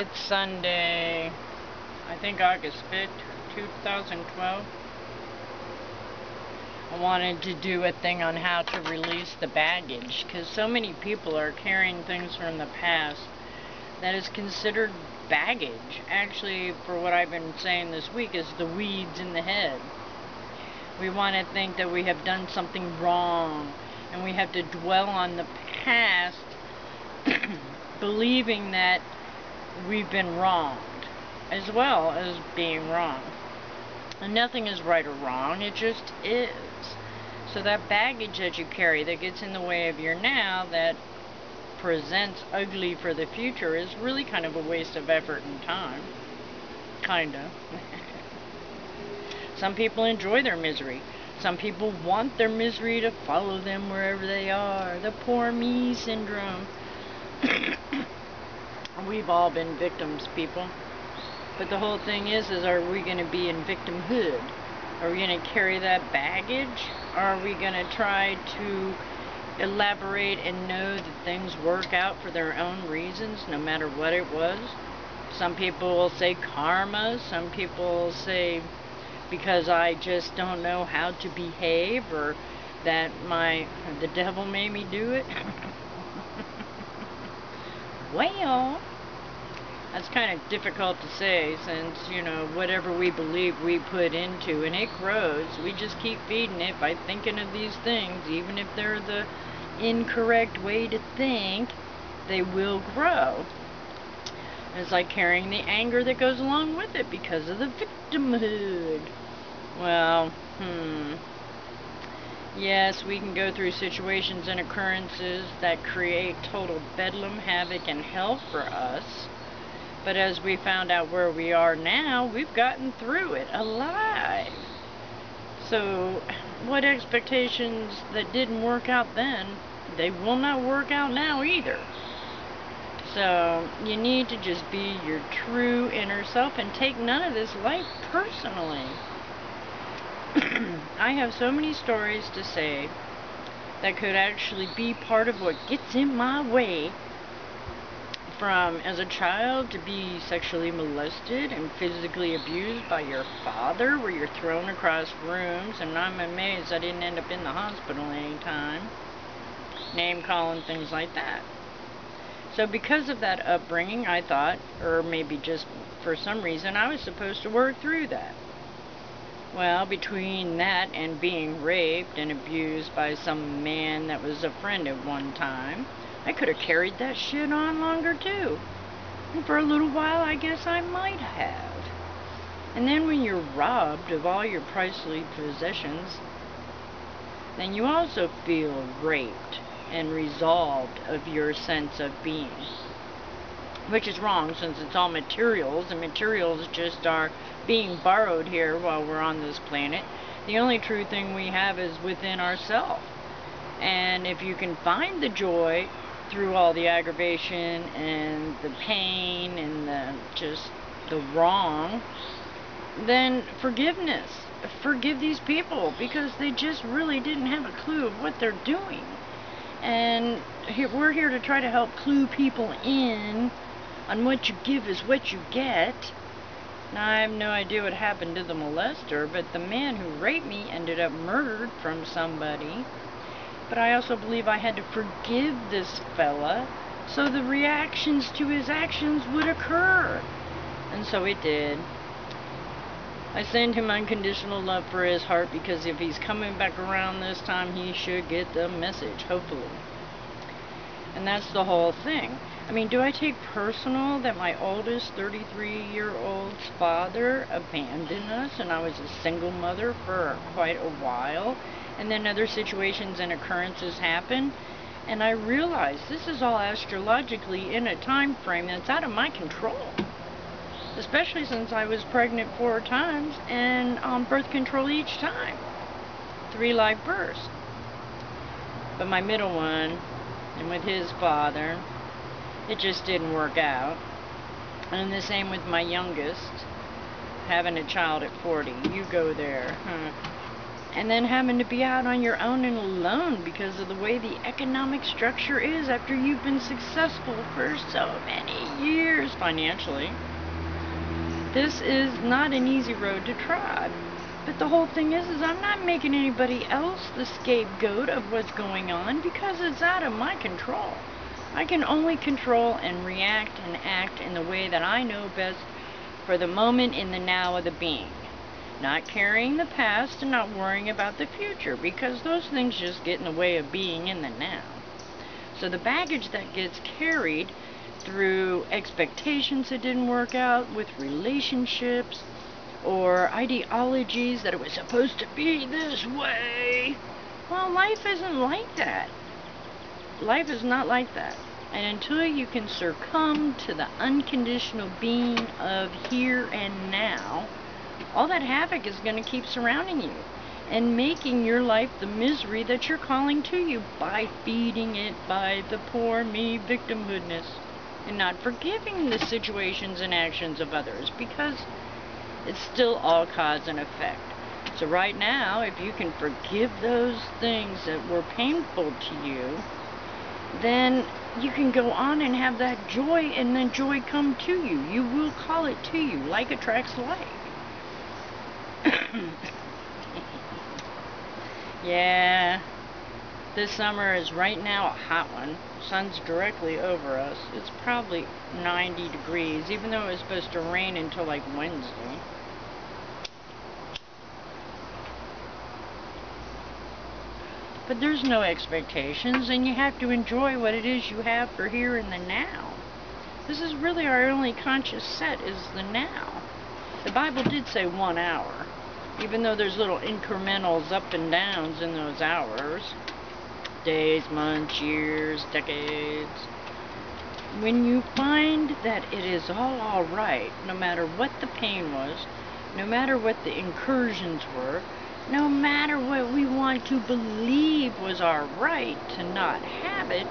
It's Sunday, I think August 5th, 2012. I wanted to do a thing on how to release the baggage, because so many people are carrying things from the past that is considered baggage. Actually, for what I've been saying this week, is the weeds in the head. We want to think that we have done something wrong, and we have to dwell on the past, believing that we've been wronged, as well as being wrong. And nothing is right or wrong, it just is. So that baggage that you carry that gets in the way of your now, that presents ugly for the future, is really kind of a waste of effort and time. Kinda. Some people enjoy their misery. Some people want their misery to follow them wherever they are. The poor me syndrome. We've all been victims, people. But the whole thing is are we going to be in victimhood? Are we going to carry that baggage? Or are we going to try to elaborate and know that things work out for their own reasons, no matter what it was? Some people will say karma. Some people will say because I just don't know how to behave, or that the devil made me do it. Well, that's kind of difficult to say, since, whatever we believe we put into, and it grows. We just keep feeding it by thinking of these things. Even if they're the incorrect way to think, they will grow. It's like carrying the anger that goes along with it because of the victimhood. Well, yes, we can go through situations and occurrences that create total bedlam, havoc, and hell for us. But as we found out where we are now, we've gotten through it alive. So, what expectations that didn't work out then, they will not work out now either. So, you need to just be your true inner self and take none of this life personally. I have so many stories to say that could actually be part of what gets in my way. From as a child to be sexually molested and physically abused by your father, where you're thrown across rooms, and I'm amazed I didn't end up in the hospital any time. Name calling, things like that. So because of that upbringing, I thought, or maybe just for some reason, I was supposed to work through that. Well, between that and being raped and abused by some man that was a friend at one time, I could have carried that shit on longer too. And for a little while, I guess I might have. And then when you're robbed of all your priceless possessions, then you also feel raped and resolved of your sense of being. Which is wrong, since it's all materials, and materials just are being borrowed here while we're on this planet. The only true thing we have is within ourselves. And if you can find the joy through all the aggravation and the pain and the wrong, then forgiveness. Forgive these people, because they just really didn't have a clue of what they're doing. And we're here to try to help clue people in on what you give is what you get. Now, I have no idea what happened to the molester, but the man who raped me ended up murdered from somebody. But I also believe I had to forgive this fella so the reactions to his actions would occur. And so it did. I send him unconditional love for his heart, because if he's coming back around this time, he should get the message, hopefully. And that's the whole thing. I mean, do I take personal that my oldest 33-year-old's father abandoned us, and I was a single mother for quite a while? And then other situations and occurrences happen, and I realize this is all astrologically in a time frame that's out of my control. Especially since I was pregnant 4 times and on birth control each time. 3 live births. But my middle one, and with his father, it just didn't work out. And the same with my youngest, having a child at 40. You go there. and then having to be out on your own and alone because of the way the economic structure is after you've been successful for so many years financially. This is not an easy road to trod. But the whole thing is I'm not making anybody else the scapegoat of what's going on because it's out of my control. I can only control and react and act in the way that I know best for the moment in the now of the being. Not carrying the past and not worrying about the future because those things just get in the way of being in the now. So the baggage that gets carried through expectations that didn't work out with relationships, or ideologies that it was supposed to be this way. Well, life isn't like that. Life is not like that. And until you can succumb to the unconditional being of here and now, all that havoc is going to keep surrounding you and making your life the misery that you're calling to you by feeding it by the poor me victimhoodness and not forgiving the situations and actions of others because it's still all cause and effect. So right now, if you can forgive those things that were painful to you, then you can go on and have that joy, and then joy come to you. You will call it to you. Like attracts like. Yeah, this summer is right now a hot one. Sun's directly over us. It's probably 90 degrees, even though it was supposed to rain until like Wednesday. But there's no expectations, and you have to enjoy what it is you have for here and the now. This is really our only conscious set, is the now. The Bible did say 1 hour, even though there's little incrementals up and downs in those hours. Days, months, years, decades. When you find that it is all right, no matter what the pain was, no matter what the incursions were, no matter what we want to believe was our right to not have it,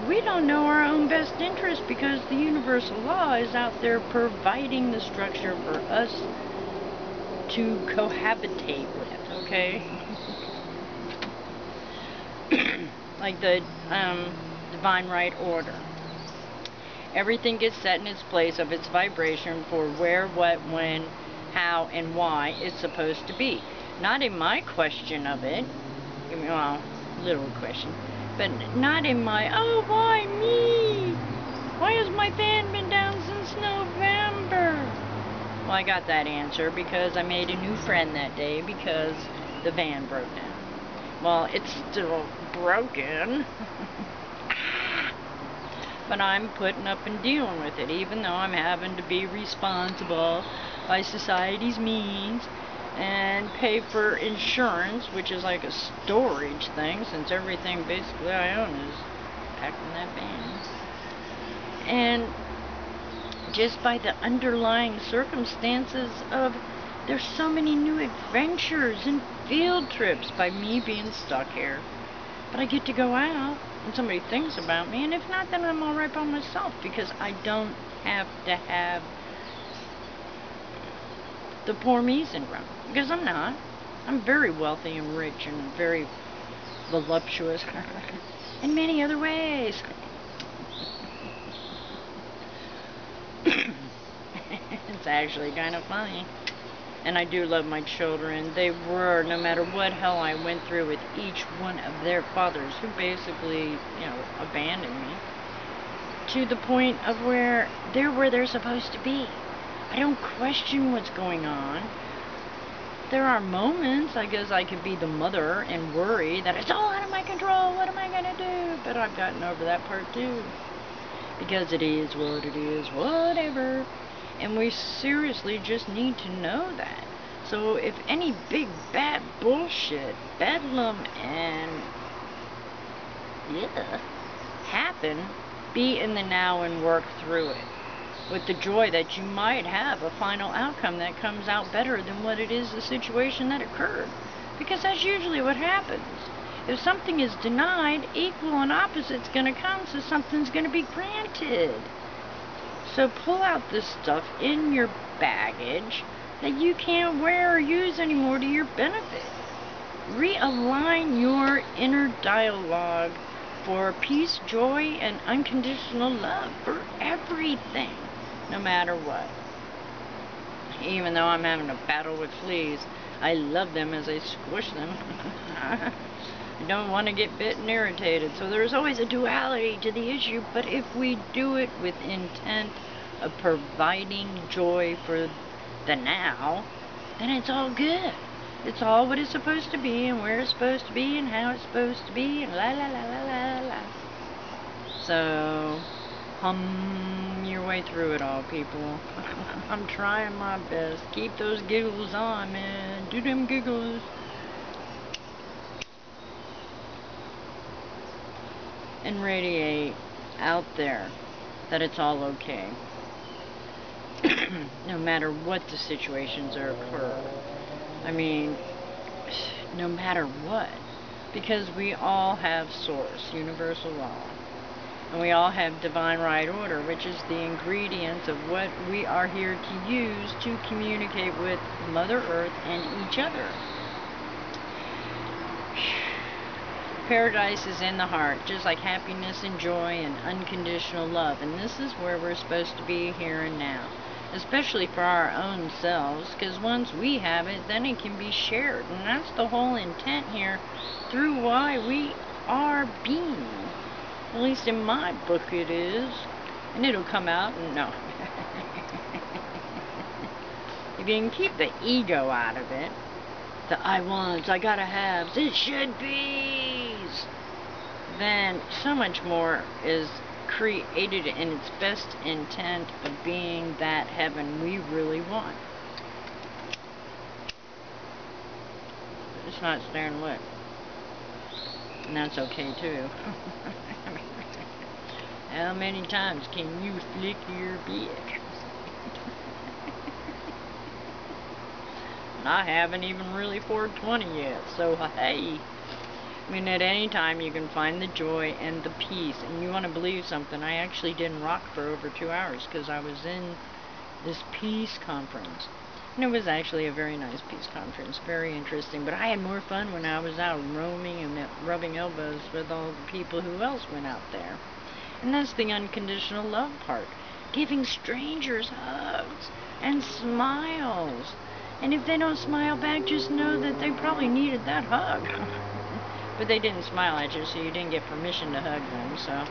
we don't know our own best interest because the universal law is out there providing the structure for us to cohabitate with, okay? Like the divine right order. Everything gets set in its place of its vibration for where, what, when, how, and why it's supposed to be. Not in my question of it, well, little question, but not in my, oh, why me? Why has my fan been down since November? Well, I got that answer because I made a new friend that day because the van broke down. Well, it's still broken. But I'm putting up and dealing with it, even though I'm having to be responsible by society's means and pay for insurance, which is like a storage thing, since everything basically I own is packed in that van. And just by the underlying circumstances of there's so many new adventures and field trips by me being stuck here. But I get to go out and somebody thinks about me, and if not, then I'm all right by myself because I don't have to have the poor me syndrome, because I'm not. I'm very wealthy and rich and very voluptuous in many other ways. It's actually kind of funny. And I do love my children. They were, no matter what hell I went through with each one of their fathers, who basically, abandoned me, to the point of where they're supposed to be. I don't question what's going on. There are moments, I guess I could be the mother and worry that it's all out of my control, what am I going to do? But I've gotten over that part too. Because it is what it is, whatever. And we seriously just need to know that. So if any big bad bullshit, bedlam, and happen, be in the now and work through it. With the joy that you might have a final outcome that comes out better than what it is the situation that occurred. Because that's usually what happens. If something is denied, equal and opposite's going to come, so something's going to be granted. So pull out this stuff in your baggage that you can't wear or use anymore to your benefit. realign your inner dialogue for peace, joy, and unconditional love for everything, no matter what. Even though I'm having a battle with fleas, I love them as I squish them. I don't want to get bit and irritated, so there's always a duality to the issue, but if we do it with intent of providing joy for the now, then it's all good. It's all what it's supposed to be, and where it's supposed to be, and how it's supposed to be, and la la la la la la. So, hum your way through it all, people. I'm trying my best. Keep those giggles on, man. Do them giggles. And radiate out there that it's all okay. No matter what the situations are occur. I mean, no matter what. Because we all have source, universal law. And we all have divine right order, which is the ingredients of what we are here to use to communicate with Mother Earth and each other. Paradise is in the heart, just like happiness and joy and unconditional love. And this is where we're supposed to be here and now. Especially for our own selves, because once we have it, then it can be shared. And that's the whole intent here through why we are being. At least in my book it is. And it'll come out and no. If you can keep the ego out of it, the I wants, I gotta haves, it should be's, then so much more is created in its best intent of being that heaven we really want. It's not staring lit. And that's okay too. How many times can you flick your bitch? I haven't even really 420 yet, so hey. I mean, at any time you can find the joy and the peace. And you want to believe something, I actually didn't rock for over 2 hours because I was in this peace conference. And it was actually a very nice peace conference, very interesting. But I had more fun when I was out roaming and rubbing elbows with all the people who else went out there. And that's the unconditional love part. Giving strangers hugs and smiles. And if they don't smile back, just know that they probably needed that hug. But they didn't smile at you, so you didn't get permission to hug them. So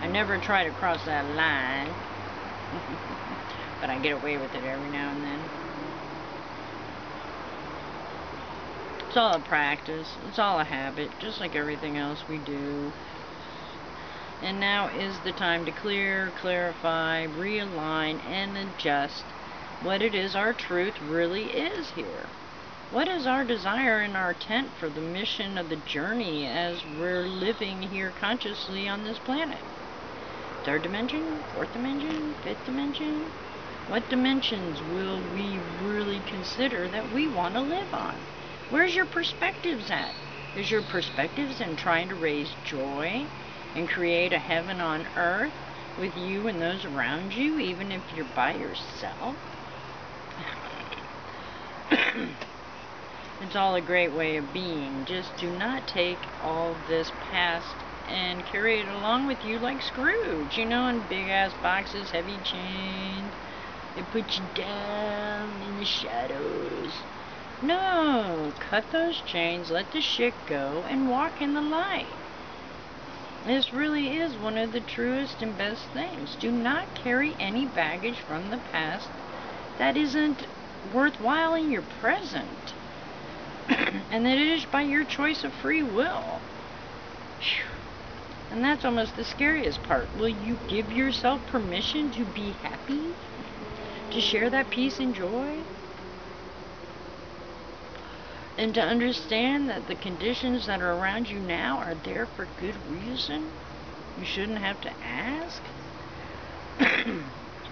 I never try to cross that line. But I get away with it every now and then. It's all a practice. It's all a habit, just like everything else we do. And now is the time to clear, clarify, realign, and adjust what it is our truth really is here. What is our desire and our intent for the mission of the journey as we're living here consciously on this planet? Third dimension? Fourth dimension? Fifth dimension? What dimensions will we really consider that we want to live on? Where's your perspectives at? Is your perspectives in trying to raise joy and create a heaven on earth with you and those around you, even if you're by yourself? It's all a great way of being. Just do not take all this past and carry it along with you like Scrooge, in big ass boxes, heavy chains. They put you down in the shadows. No, cut those chains, let the shit go, and walk in the light. This really is one of the truest and best things. Do not carry any baggage from the past that isn't worthwhile in your present. And that it is by your choice of free will. And that's almost the scariest part. Will you give yourself permission to be happy? To share that peace and joy? And to understand that the conditions that are around you now are there for good reason? You shouldn't have to ask?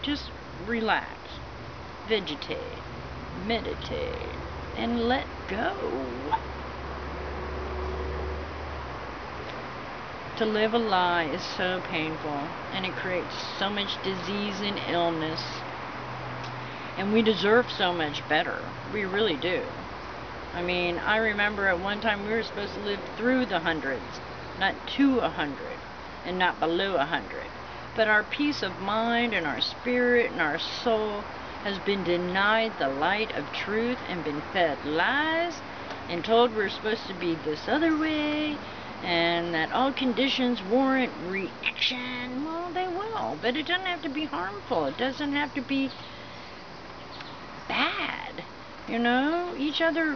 Just relax, vegetate, meditate, and let go. To live a lie is so painful, and it creates so much disease and illness. And we deserve so much better. We really do. I mean, I remember at one time we were supposed to live through the hundreds, not to 100, and not below 100. But our peace of mind and our spirit and our soul has been denied the light of truth and been fed lies and told we're supposed to be this other way and that all conditions warrant reaction. Well, they will, but it doesn't have to be harmful. It doesn't have to be bad. You know, each other...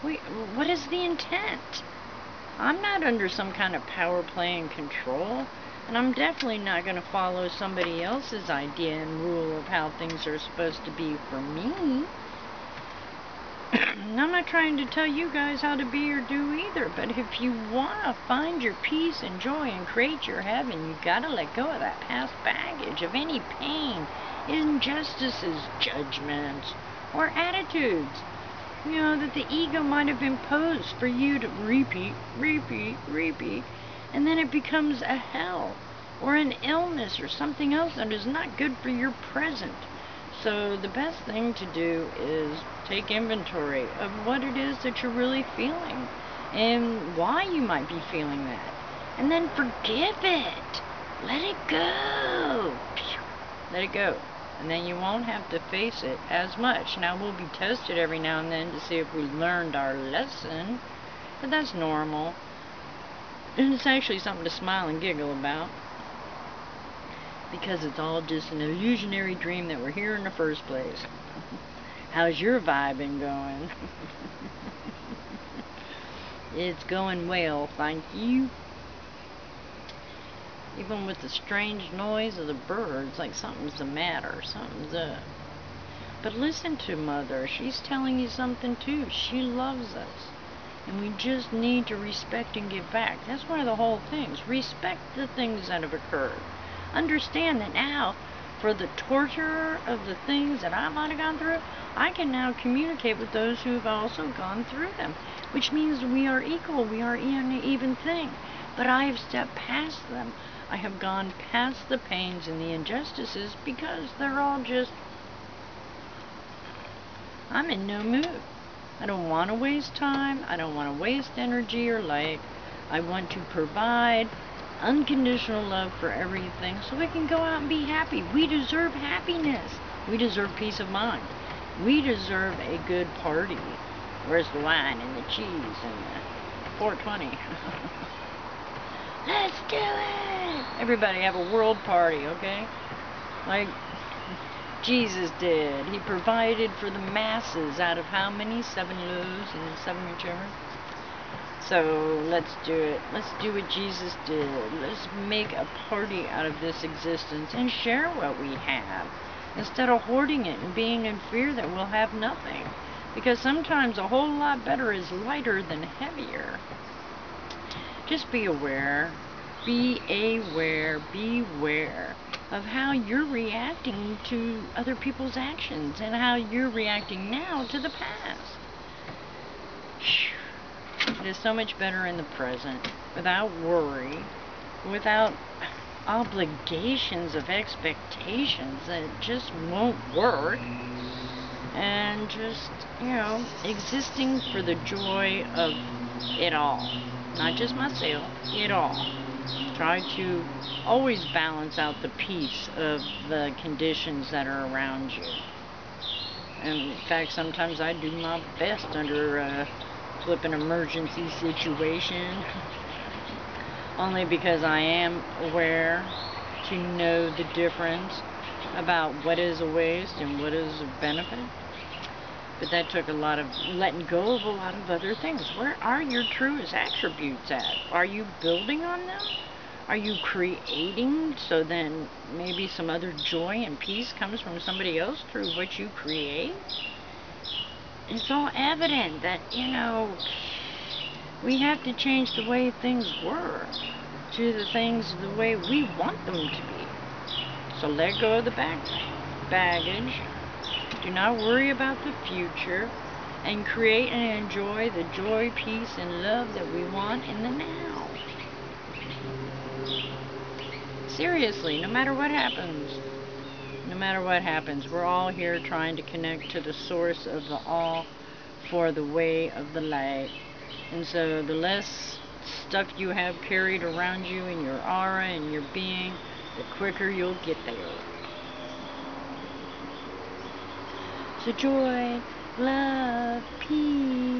what is the intent? I'm not under some kind of power play and control, and I'm definitely not going to follow somebody else's idea and rule of how things are supposed to be for me. And I'm not trying to tell you guys how to be or do either, but if you want to find your peace and joy and create your heaven, you got to let go of that past baggage of any pain, injustices, judgments, or attitudes, you know, that the ego might have imposed for you to repeat, and then it becomes a hell, or an illness, or something else that is not good for your present. So the best thing to do is take inventory of what it is that you're really feeling, and why you might be feeling that, and then forgive it. Let it go. Let it go. And then you won't have to face it as much. Now, we'll be tested every now and then to see if we learned our lesson, but that's normal. And it's actually something to smile and giggle about, because it's all just an illusionary dream that we're here in the first place. How's your vibing going? It's going well, thank you. Even with the strange noise of the birds, like something's the matter, something's up. But listen to Mother, she's telling you something too. She loves us. And we just need to respect and give back. That's one of the whole things. Respect the things that have occurred. Understand that now, for the torture of the things that I might have gone through, I can now communicate with those who have also gone through them. Which means we are equal, we are in an even thing. But I have stepped past them. I have gone past the pains and the injustices because they're all just... I'm in no mood. I don't want to waste time. I don't want to waste energy or light. I want to provide unconditional love for everything so we can go out and be happy. We deserve happiness. We deserve peace of mind. We deserve a good party. Where's the wine and the cheese and the 420? Let's do it! Everybody have a world party, okay? Like Jesus did. He provided for the masses out of how many? 7 loaves and 7 whichever. So let's do it. Let's do what Jesus did. Let's make a party out of this existence and share what we have, instead of hoarding it and being in fear that we'll have nothing. Because sometimes a whole lot better is lighter than heavier. Just be aware. Beware of how you're reacting to other people's actions and how you're reacting now to the past. It is so much better in the present, without worry, without obligations of expectations that just won't work, and just, you know, existing for the joy of it all. Not just myself, it all. Try to always balance out the peace of the conditions that are around you. And in fact, sometimes I do my best under a flippin' emergency situation. Only because I am aware to know the difference about what is a waste and what is a benefit. But that took a lot of letting go of a lot of other things. Where are your truest attributes at? Are you building on them? Are you creating so then maybe some other joy and peace comes from somebody else through what you create? It's all evident that, you know, we have to change the way things were to the things the way we want them to be. So let go of the baggage. Do not worry about the future, and create and enjoy the joy, peace, and love that we want in the now. Seriously, no matter what happens, we're all here trying to connect to the source of the all, for the way of the light. And so the less stuff you have carried around you in your aura and your being, the quicker you'll get there. So joy, love, peace.